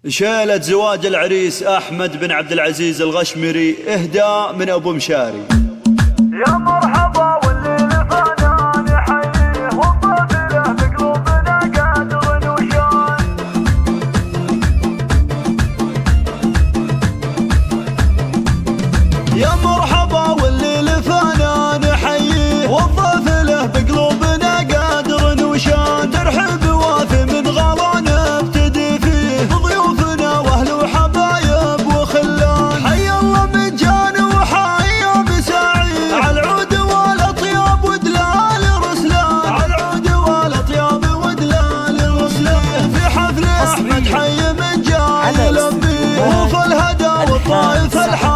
شيلة زواج العريس أحمد بن عبد العزيز الغشمري إهداء من أبو مشاري. يا مرحبا والليل فانا نحييه والطفله بقلوبنا قادر وشان. يا مرحبا والليل فانا نحييه والطفله بقلوبنا قادر وشان. ترحب وافي من غلا نبتدي فيه ضيوفنا واهل وحبايب وخلان. حي الله من جان وحي بسعيد على العود والاطياب ودلال رسلان. على العود والاطياب ودلال رسلان. في حفل احمد حي من جان يلبيه وفي الهدى والطايف الحان.